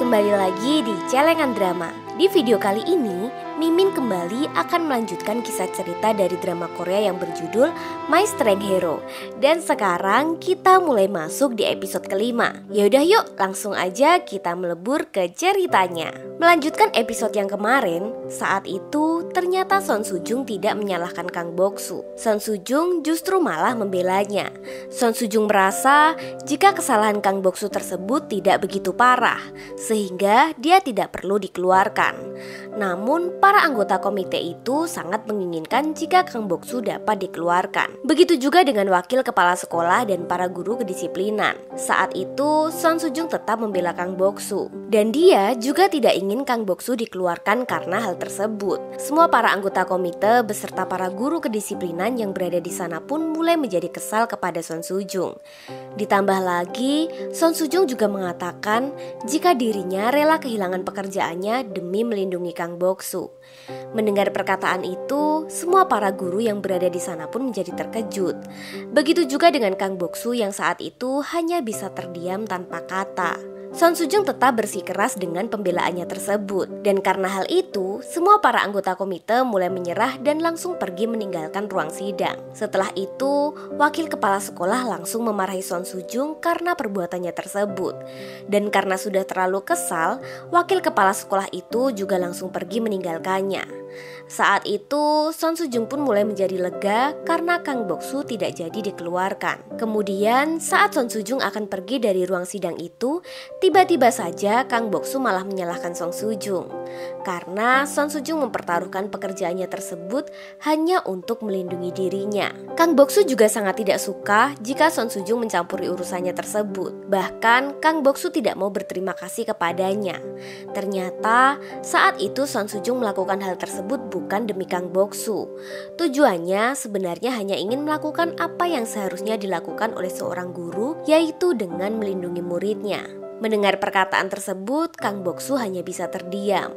kembali lagi di Celengan Drama. Di video kali ini, Mimin kembali akan melanjutkan kisah cerita dari drama Korea yang berjudul My Strength Hero. Dan sekarang kita mulai masuk di episode kelima. Yaudah yuk, langsung aja kita melebur ke ceritanya. Melanjutkan episode yang kemarin, saat itu ternyata Son Sujung tidak menyalahkan Kang Boksu. Son Sujung justru malah membelanya. Son Sujung merasa jika kesalahan Kang Boksu tersebut tidak begitu parah, sehingga dia tidak perlu dikeluarkan. Namun para anggota komite itu sangat menginginkan jika Kang Boksu dapat dikeluarkan. Begitu juga dengan wakil kepala sekolah dan para guru kedisiplinan. Saat itu Son Sujung tetap membela Kang Boksu, dan dia juga tidak ingin Kang Boksu dikeluarkan karena hal tersebut. Semua para anggota komite beserta para guru kedisiplinan yang berada di sana pun mulai menjadi kesal kepada Son Sujung. Ditambah lagi, Son Sujung juga mengatakan jika dirinya rela kehilangan pekerjaannya demi melindungi Kang Boksu. Mendengar perkataan itu, semua para guru yang berada di sana pun menjadi terkejut. Begitu juga dengan Kang Boksu yang saat itu hanya bisa terdiam tanpa kata. Son Sujung tetap bersikeras dengan pembelaannya tersebut. Dan karena hal itu, semua para anggota komite mulai menyerah dan langsung pergi meninggalkan ruang sidang. Setelah itu, wakil kepala sekolah langsung memarahi Son Sujung karena perbuatannya tersebut. Dan karena sudah terlalu kesal, wakil kepala sekolah itu juga langsung pergi meninggalkannya. Saat itu, Son Sujung pun mulai menjadi lega karena Kang Boksu tidak jadi dikeluarkan. Kemudian, saat Son Sujung akan pergi dari ruang sidang itu, tiba-tiba saja Kang Boksu malah menyalahkan Son Sujung. Karena Son Sujung mempertaruhkan pekerjaannya tersebut hanya untuk melindungi dirinya. Kang Boksu juga sangat tidak suka jika Son Sujung mencampuri urusannya tersebut. Bahkan, Kang Boksu tidak mau berterima kasih kepadanya. Ternyata, saat itu Son Sujung melakukan hal tersebut bukan demi Kang Boksu. Tujuannya sebenarnya hanya ingin melakukan apa yang seharusnya dilakukan oleh seorang guru, yaitu dengan melindungi muridnya. Mendengar perkataan tersebut, Kang Boksu hanya bisa terdiam.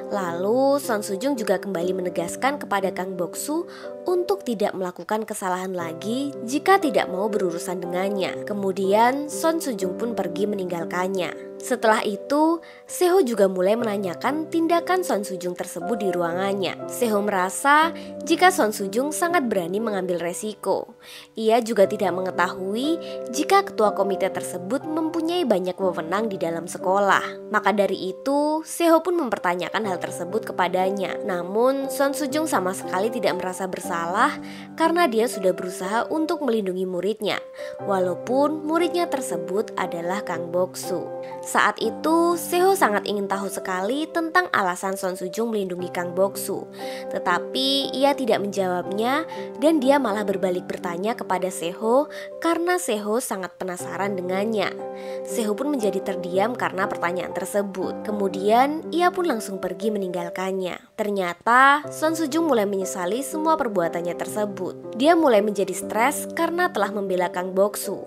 Lalu Son Sujung juga kembali menegaskan kepada Kang Boksu untuk tidak melakukan kesalahan lagi jika tidak mau berurusan dengannya. Kemudian Son Sujung pun pergi meninggalkannya. Setelah itu, Seho juga mulai menanyakan tindakan Son Sujung tersebut di ruangannya. Seho merasa jika Son Sujung sangat berani mengambil resiko. Ia juga tidak mengetahui jika ketua komite tersebut mempunyai banyak wewenang di dalam sekolah. Maka dari itu, Seho pun mempertanyakan hal tersebut kepadanya. Namun, Son Sujung sama sekali tidak merasa bersalah karena dia sudah berusaha untuk melindungi muridnya, walaupun muridnya tersebut adalah Kang Boksu. Saat itu, Seho sangat ingin tahu sekali tentang alasan Son Sujung melindungi Kang Boksu. Tetapi ia tidak menjawabnya dan dia malah berbalik bertanya kepada Seho karena Seho sangat penasaran dengannya. Seho pun menjadi terdiam karena pertanyaan tersebut. Kemudian ia pun langsung pergi meninggalkannya. Ternyata Son Sujung mulai menyesali semua perbuatannya tersebut. Dia mulai menjadi stres karena telah membela Kang Boksu.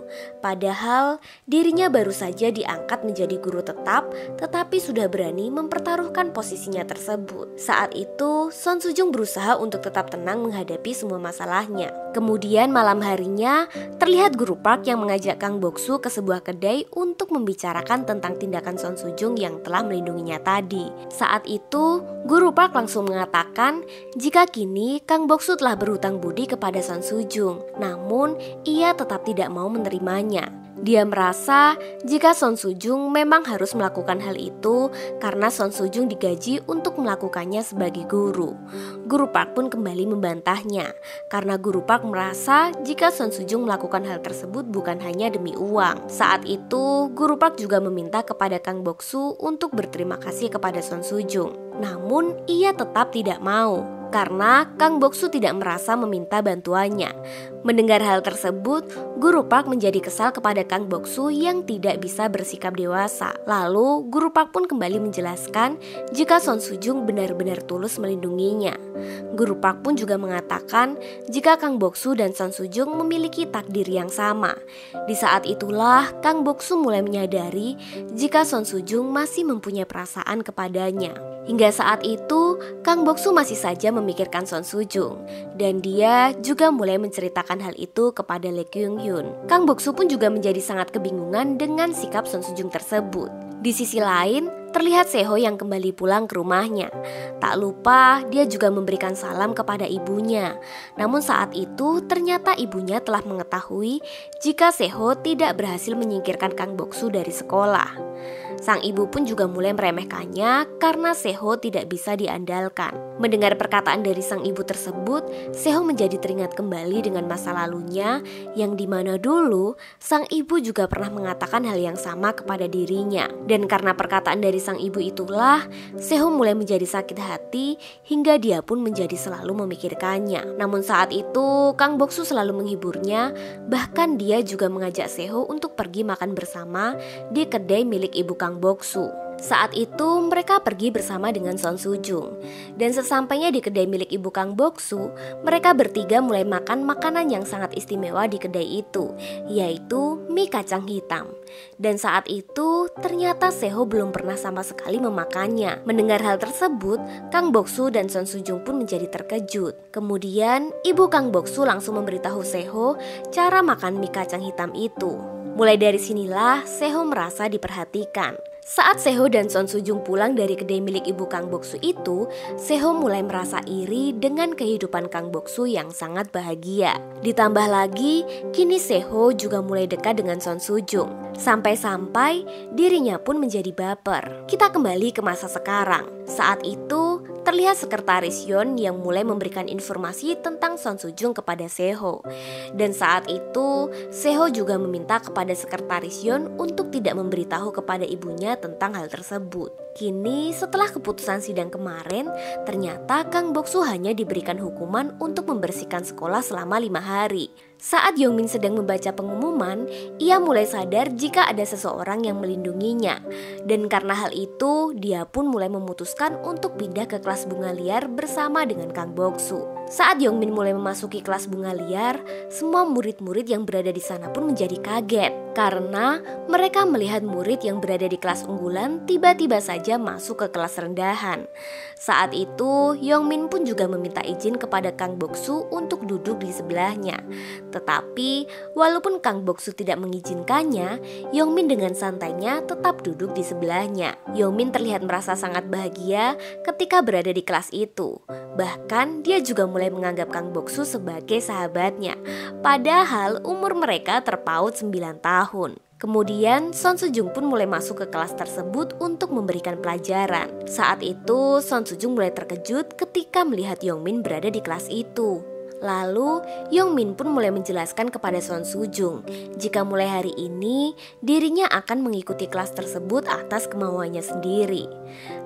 Padahal dirinya baru saja diangkat menjadi guru tetap, tetapi sudah berani mempertaruhkan posisinya tersebut. Saat itu, Son Sujung berusaha untuk tetap tenang menghadapi semua masalahnya. Kemudian malam harinya, terlihat Guru Park yang mengajak Kang Boksu ke sebuah kedai untuk membicarakan tentang tindakan Son Sujung yang telah melindunginya tadi. Saat itu, Guru Park langsung mengatakan jika kini Kang Boksu telah berhutang budi kepada Son Sujung. Namun, ia tetap tidak mau menerimanya. Dia merasa jika Son Sujung memang harus melakukan hal itu karena Son Sujung digaji untuk melakukannya sebagai guru. Guru Park pun kembali membantahnya karena Guru Park merasa jika Son Sujung melakukan hal tersebut bukan hanya demi uang. Saat itu, Guru Park juga meminta kepada Kang Boksu untuk berterima kasih kepada Son Sujung. Namun ia tetap tidak mau karena Kang Boksu tidak merasa meminta bantuannya. Mendengar hal tersebut, Guru Park menjadi kesal kepada Kang Boksu yang tidak bisa bersikap dewasa. Lalu Guru Park pun kembali menjelaskan jika Son Sujung benar-benar tulus melindunginya. Guru Park pun juga mengatakan jika Kang Boksu dan Son Sujung memiliki takdir yang sama. Di saat itulah Kang Boksu mulai menyadari jika Son Sujung masih mempunyai perasaan kepadanya. Hingga saat itu, Kang Boksu masih saja memikirkan Son Sujung, dan dia juga mulai menceritakan hal itu kepada Lee Kyung Hyun. Kang Boksu pun juga menjadi sangat kebingungan dengan sikap Son Sujung tersebut. Di sisi lain, terlihat Seho yang kembali pulang ke rumahnya. Tak lupa dia juga memberikan salam kepada ibunya. Namun saat itu ternyata ibunya telah mengetahui jika Seho tidak berhasil menyingkirkan Kang Boksu dari sekolah. Sang ibu pun juga mulai meremehkannya karena Seho tidak bisa diandalkan. Mendengar perkataan dari sang ibu tersebut, Seho menjadi teringat kembali dengan masa lalunya yang dimana dulu sang ibu juga pernah mengatakan hal yang sama kepada dirinya. Dan karena perkataan dari sang ibu itulah, Seho mulai menjadi sakit hati hingga dia pun menjadi selalu memikirkannya. Namun saat itu Kang Boksu selalu menghiburnya, bahkan dia juga mengajak Seho untuk pergi makan bersama di kedai milik ibu Kang Boksu. Saat itu mereka pergi bersama dengan Son Sujung. Dan sesampainya di kedai milik ibu Kang Boksu, mereka bertiga mulai makan makanan yang sangat istimewa di kedai itu, yaitu mie kacang hitam. Dan saat itu ternyata Seho belum pernah sama sekali memakannya. Mendengar hal tersebut, Kang Boksu dan Son Sujung pun menjadi terkejut. Kemudian ibu Kang Boksu langsung memberitahu Seho cara makan mie kacang hitam itu. Mulai dari sinilah Seho merasa diperhatikan. Saat Seho dan Son Sujung pulang dari kedai milik ibu Kang Boksu itu, Seho mulai merasa iri dengan kehidupan Kang Boksu yang sangat bahagia. Ditambah lagi, kini Seho juga mulai dekat dengan Son Sujung. Sampai-sampai dirinya pun menjadi baper. Kita kembali ke masa sekarang. Saat itu, terlihat sekretaris Yeon yang mulai memberikan informasi tentang Son Sujung kepada Seho. Dan saat itu, Seho juga meminta kepada sekretaris Yeon untuk tidak memberitahu kepada ibunya tentang hal tersebut. Kini setelah keputusan sidang kemarin, ternyata Kang Boksu hanya diberikan hukuman untuk membersihkan sekolah selama 5 hari. Saat Yongmin sedang membaca pengumuman, ia mulai sadar jika ada seseorang yang melindunginya. Dan karena hal itu, dia pun mulai memutuskan untuk pindah ke kelas bunga liar bersama dengan Kang Boksu. Saat Yongmin mulai memasuki kelas bunga liar, semua murid-murid yang berada di sana pun menjadi kaget. Karena mereka melihat murid yang berada di kelas unggulan tiba-tiba saja masuk ke kelas rendahan. Saat itu, Yongmin pun juga meminta izin kepada Kang Boksu untuk duduk di sebelahnya. Tetapi, walaupun Kang Boksu tidak mengizinkannya, Yongmin dengan santainya tetap duduk di sebelahnya. Yongmin terlihat merasa sangat bahagia ketika berada di kelas itu. Bahkan, dia juga mulai menganggap Kang Boksu sebagai sahabatnya. Padahal umur mereka terpaut 9 tahun. Kemudian Son Sujung pun mulai masuk ke kelas tersebut untuk memberikan pelajaran. Saat itu Son Sujung mulai terkejut ketika melihat Yongmin berada di kelas itu. Lalu Yongmin pun mulai menjelaskan kepada Son Sujung jika mulai hari ini dirinya akan mengikuti kelas tersebut atas kemauannya sendiri.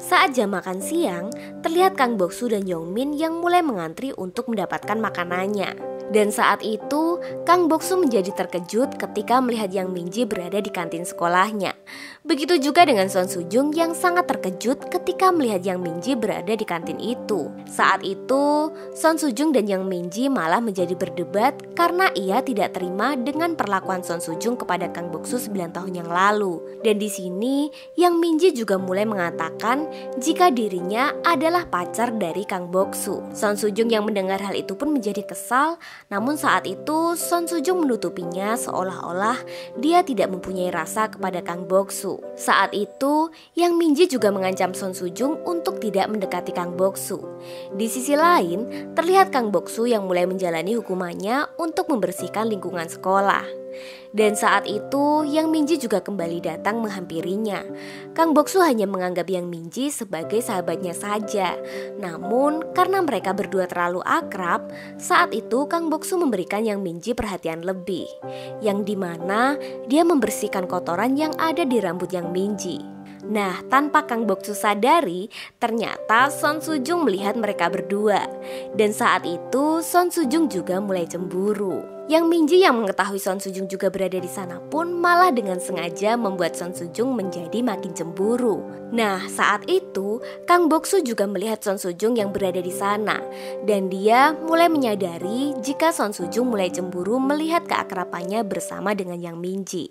Saat jam makan siang, terlihat Kang Boksu dan Yongmin yang mulai mengantri untuk mendapatkan makanannya. Dan saat itu Kang Boksu menjadi terkejut ketika melihat Yang Minji berada di kantin sekolahnya. Begitu juga dengan Son Sujung yang sangat terkejut ketika melihat Yang Minji berada di kantin itu. Saat itu Son Sujung dan Yang Minji malah menjadi berdebat karena ia tidak terima dengan perlakuan Son Sujung kepada Kang Boksu 9 tahun yang lalu. Dan di sini Yang Minji juga mulai mengatakan jika dirinya adalah pacar dari Kang Boksu. Son Sujung yang mendengar hal itu pun menjadi kesal. Namun saat itu Son Sujung menutupinya seolah-olah dia tidak mempunyai rasa kepada Kang Boksu. Saat itu Yang Minji juga mengancam Son Sujung untuk tidak mendekati Kang Boksu. Di sisi lain terlihat Kang Boksu yang mulai menjalani hukumannya untuk membersihkan lingkungan sekolah. Dan saat itu Yang Minji juga kembali datang menghampirinya. Kang Boksu hanya menganggap Yang Minji sebagai sahabatnya saja. Namun karena mereka berdua terlalu akrab, saat itu Kang Boksu memberikan Yang Minji perhatian lebih, yang dimana dia membersihkan kotoran yang ada di rambut Yang Minji. Nah, tanpa Kang Boksu sadari, ternyata Son Sujung melihat mereka berdua. Dan saat itu Son Sujung juga mulai cemburu. Yang Minji yang mengetahui Son Sujung juga berada di sana pun malah dengan sengaja membuat Son Sujung menjadi makin cemburu. Nah, saat itu Kang Boksu juga melihat Son Sujung yang berada di sana. Dan dia mulai menyadari jika Son Sujung mulai cemburu melihat keakrabannya bersama dengan Yang Minji.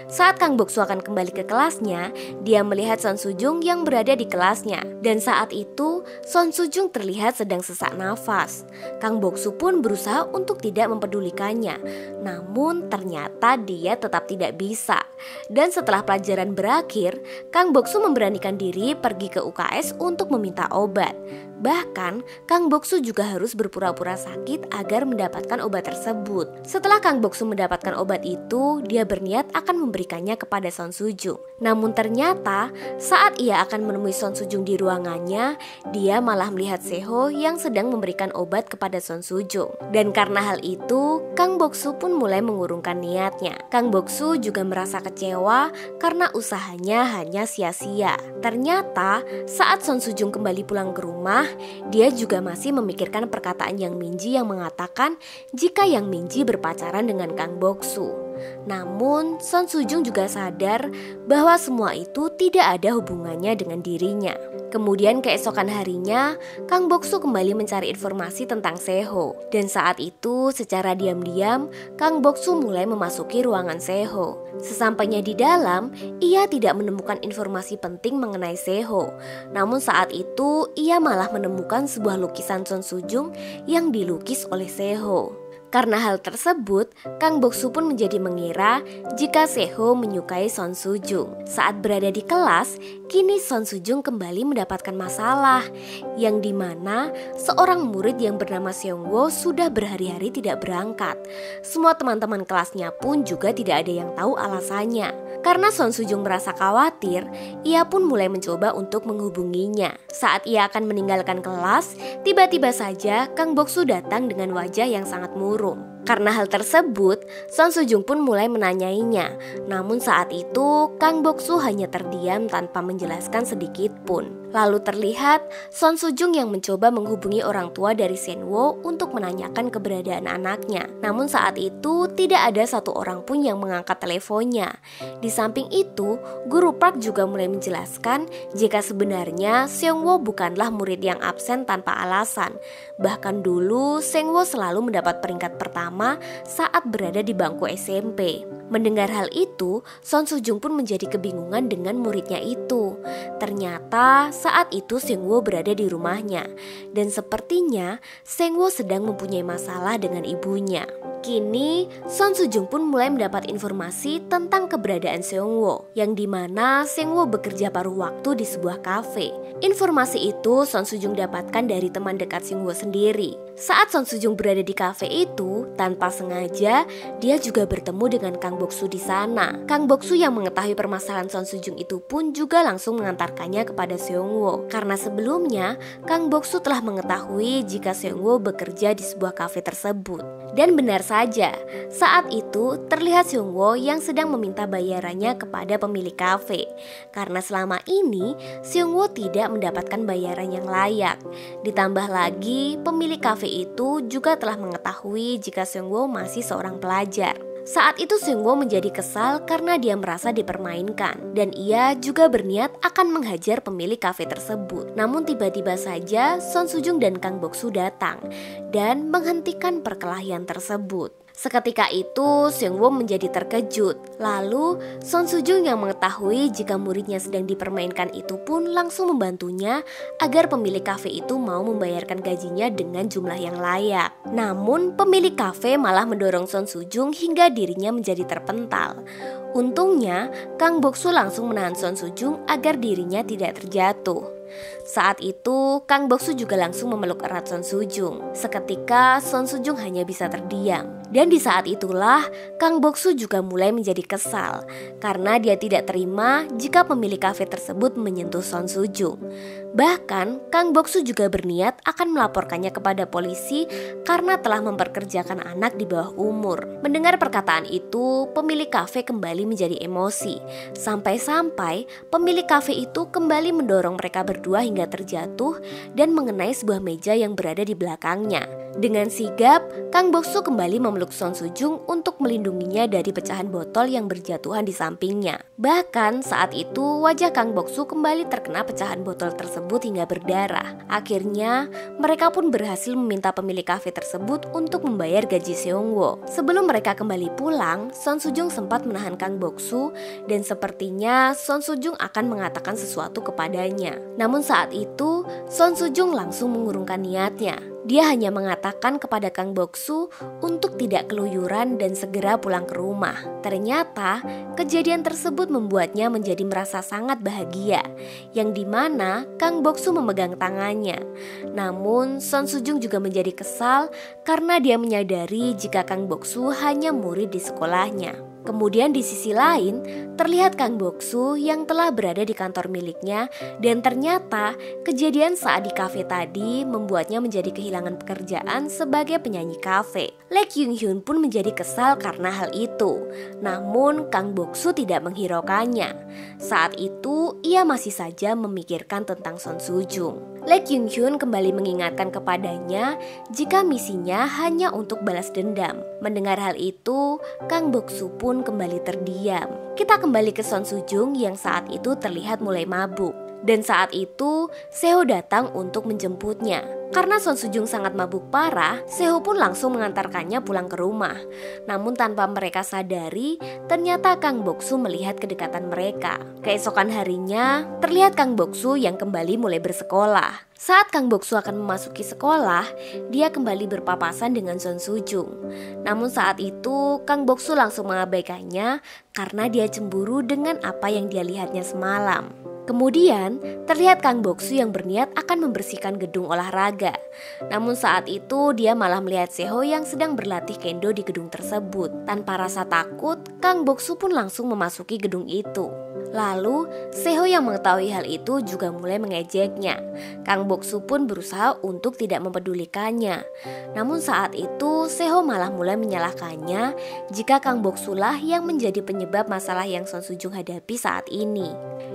Saat Kang Boksu akan kembali ke kelasnya, dia melihat Son Sujung yang berada di kelasnya. Dan saat itu Son Sujung terlihat sedang sesak nafas. Kang Boksu pun berusaha untuk tidak mempedulikannya. tuanya. Namun ternyata dia tetap tidak bisa. Dan setelah pelajaran berakhir, Kang Boksu memberanikan diri pergi ke UKS untuk meminta obat. Bahkan, Kang Boksu juga harus berpura-pura sakit agar mendapatkan obat tersebut. Setelah Kang Boksu mendapatkan obat itu, dia berniat akan memberikannya kepada Son Sujung. Namun ternyata, saat ia akan menemui Son Sujung di ruangannya, dia malah melihat Seho yang sedang memberikan obat kepada Son Sujung. Dan karena hal itu, Kang Boksu pun mulai mengurungkan niatnya. Kang Boksu juga merasa kecewa karena usahanya hanya sia-sia. Ternyata, saat Son Sujung kembali pulang ke rumah, dia juga masih memikirkan perkataan Yang Minji yang mengatakan jika Yang Minji berpacaran dengan Kang Boksu. Namun Son Sujung juga sadar bahwa semua itu tidak ada hubungannya dengan dirinya. Kemudian keesokan harinya, Kang Boksu kembali mencari informasi tentang Seho. Dan saat itu secara diam-diam, Kang Boksu mulai memasuki ruangan Seho. Sesampainya di dalam, ia tidak menemukan informasi penting mengenai Seho. Namun saat itu, ia malah menemukan sebuah lukisan Son Sujung yang dilukis oleh Seho. Karena hal tersebut, Kang Boksu pun menjadi mengira jika Seho menyukai Son Sujung. Saat berada di kelas, kini Son Sujung kembali mendapatkan masalah, yang dimana seorang murid yang bernama Seongwo sudah berhari-hari tidak berangkat. Semua teman-teman kelasnya pun juga tidak ada yang tahu alasannya. Karena Son Sujung merasa khawatir, ia pun mulai mencoba untuk menghubunginya. Saat ia akan meninggalkan kelas, tiba-tiba saja Kang Boksu datang dengan wajah yang sangat murung. Karena hal tersebut, Son Sujung pun mulai menanyainya. Namun saat itu, Kang Boksu hanya terdiam tanpa menjelaskan sedikit pun. Lalu terlihat Son Sujung yang mencoba menghubungi orang tua dari Senwo untuk menanyakan keberadaan anaknya. Namun saat itu tidak ada satu orang pun yang mengangkat teleponnya. Di samping itu, Guru Park juga mulai menjelaskan jika sebenarnya Seongwo bukanlah murid yang absen tanpa alasan. Bahkan dulu Seongwo selalu mendapat peringkat pertama saat berada di bangku SMP. Mendengar hal itu, Son Sujung pun menjadi kebingungan dengan muridnya itu. Ternyata saat itu Seongwo berada di rumahnya, dan sepertinya Seongwo sedang mempunyai masalah dengan ibunya. Kini, Son Sujung pun mulai mendapat informasi tentang keberadaan Seongwo, yang dimana Seongwo bekerja paruh waktu di sebuah kafe. Informasi itu Son Sujung dapatkan dari teman dekat Seongwo sendiri. Saat Son Sujung berada di kafe itu, tanpa sengaja dia juga bertemu dengan Kang Boksu di sana. Kang Boksu yang mengetahui permasalahan Son Sujung itu pun juga langsung mengantarkannya kepada Seongwo. Karena sebelumnya Kang Boksu telah mengetahui jika Seongwo bekerja di sebuah kafe tersebut. Dan benar saja, saat itu terlihat Seongwo yang sedang meminta bayarannya kepada pemilik kafe. Karena selama ini Seongwo tidak mendapatkan bayaran yang layak. Ditambah lagi, pemilik kafe itu juga telah mengetahui jika Seongwo masih seorang pelajar. Saat itu Seongwo menjadi kesal karena dia merasa dipermainkan, dan ia juga berniat akan menghajar pemilik kafe tersebut. Namun tiba-tiba saja Son Sujung dan Kang Boksu datang dan menghentikan perkelahian tersebut. Seketika itu Seongwo menjadi terkejut. Lalu Son Sujung yang mengetahui jika muridnya sedang dipermainkan itu pun langsung membantunya agar pemilik kafe itu mau membayarkan gajinya dengan jumlah yang layak. Namun pemilik kafe malah mendorong Son Sujung hingga dirinya menjadi terpental. Untungnya Kang Boksu langsung menahan Son Sujung agar dirinya tidak terjatuh. Saat itu Kang Boksu juga langsung memeluk erat Son Sujung. Seketika Son Sujung hanya bisa terdiam. Dan di saat itulah Kang Boksu juga mulai menjadi kesal karena dia tidak terima jika pemilik kafe tersebut menyentuh Son Sujung. Bahkan Kang Boksu juga berniat akan melaporkannya kepada polisi karena telah memperkerjakan anak di bawah umur. Mendengar perkataan itu, pemilik kafe kembali menjadi emosi. Sampai-sampai pemilik kafe itu kembali mendorong mereka berdua hingga terjatuh dan mengenai sebuah meja yang berada di belakangnya. Dengan sigap, Kang Boksu kembali memeluk Son Sujung untuk melindunginya dari pecahan botol yang berjatuhan di sampingnya. Bahkan saat itu wajah Kang Boksu kembali terkena pecahan botol tersebut hingga berdarah. Akhirnya mereka pun berhasil meminta pemilik kafe tersebut untuk membayar gaji Seongwo. Sebelum mereka kembali pulang, Son Sujung sempat menahan Kang Boksu dan sepertinya Son Sujung akan mengatakan sesuatu kepadanya. Namun saat itu Son Sujung langsung mengurungkan niatnya. Dia hanya mengatakan kepada Kang Boksu untuk tidak keluyuran dan segera pulang ke rumah. Ternyata kejadian tersebut membuatnya menjadi merasa sangat bahagia, yang dimana Kang Boksu memegang tangannya. Namun Son Sujung juga menjadi kesal karena dia menyadari jika Kang Boksu hanya murid di sekolahnya. Kemudian di sisi lain, terlihat Kang Boksu yang telah berada di kantor miliknya dan ternyata kejadian saat di kafe tadi membuatnya menjadi kehilangan pekerjaan sebagai penyanyi kafe. Lee Kyung Hyun pun menjadi kesal karena hal itu. Namun Kang Boksu tidak menghiraukannya. Saat itu ia masih saja memikirkan tentang Son Sujung. Lee Kyung Hyun kembali mengingatkan kepadanya jika misinya hanya untuk balas dendam. Mendengar hal itu, Kang Boksu pun kembali terdiam. Kita kembali ke Son Sujung yang saat itu terlihat mulai mabuk. Dan saat itu Seo datang untuk menjemputnya. Karena Son Sujung sangat mabuk parah, Seo pun langsung mengantarkannya pulang ke rumah. Namun tanpa mereka sadari, ternyata Kang Boksu melihat kedekatan mereka. Keesokan harinya, terlihat Kang Boksu yang kembali mulai bersekolah. Saat Kang Boksu akan memasuki sekolah, dia kembali berpapasan dengan Son Sujung. Namun saat itu, Kang Boksu langsung mengabaikannya karena dia cemburu dengan apa yang dia lihatnya semalam. Kemudian terlihat Kang Boksu yang berniat akan membersihkan gedung olahraga. Namun saat itu dia malah melihat Seo yang sedang berlatih kendo di gedung tersebut. Tanpa rasa takut, Kang Boksu pun langsung memasuki gedung itu. Lalu Seo yang mengetahui hal itu juga mulai mengejeknya. Kang Boksu pun berusaha untuk tidak mempedulikannya. Namun saat itu Seo malah mulai menyalahkannya jika Kang Boksu lah yang menjadi penyebab masalah yang Son Sujung hadapi saat ini.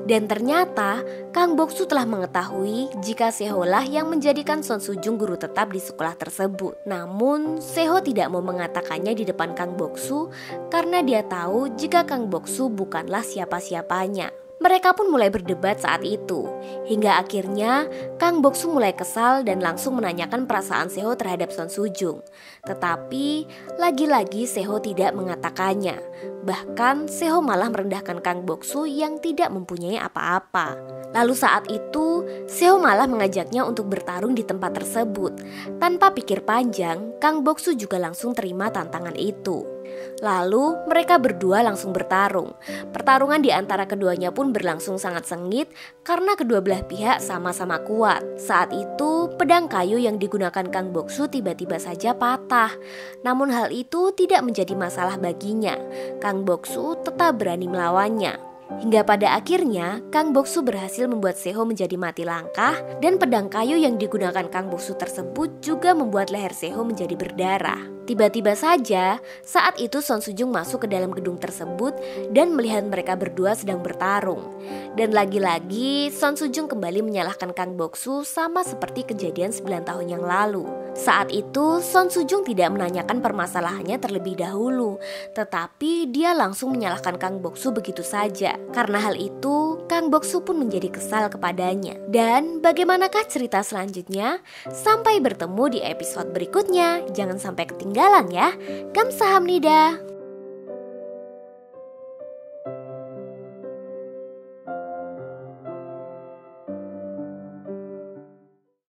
Dan ternyata Kang Boksu telah mengetahui jika Seo lah yang menjadikan Son Sujung guru tetap di sekolah tersebut. Namun Seo tidak mau mengatakannya di depan Kang Boksu karena dia tahu jika Kang Boksu bukanlah siapa-siapanya. Mereka pun mulai berdebat saat itu. Hingga akhirnya Kang Boksu mulai kesal dan langsung menanyakan perasaan Seo terhadap Son Sujung. Tetapi lagi-lagi Seo tidak mengatakannya. Bahkan Seo malah merendahkan Kang Boksu yang tidak mempunyai apa-apa. Lalu saat itu Seo malah mengajaknya untuk bertarung di tempat tersebut. Tanpa pikir panjang, Kang Boksu juga langsung terima tantangan itu. Lalu mereka berdua langsung bertarung. Pertarungan di antara keduanya pun berlangsung sangat sengit karena kedua belah pihak sama-sama kuat. Saat itu pedang kayu yang digunakan Kang Boksu tiba-tiba saja patah. Namun hal itu tidak menjadi masalah baginya. Kang Boksu tetap berani melawannya. Hingga pada akhirnya Kang Boksu berhasil membuat Seo menjadi mati langkah dan pedang kayu yang digunakan Kang Boksu tersebut juga membuat leher Seo menjadi berdarah. Tiba-tiba saja saat itu Son Sujung masuk ke dalam gedung tersebut dan melihat mereka berdua sedang bertarung. Dan lagi-lagi Son Sujung kembali menyalahkan Kang Boksu sama seperti kejadian 9 tahun yang lalu. Saat itu Son Sujung tidak menanyakan permasalahannya terlebih dahulu, tetapi dia langsung menyalahkan Kang Boksu begitu saja. Karena hal itu Kang Boksu pun menjadi kesal kepadanya. Dan bagaimanakah cerita selanjutnya? Sampai bertemu di episode berikutnya. Jangan sampai ketinggalan ya. Kamsahamnida.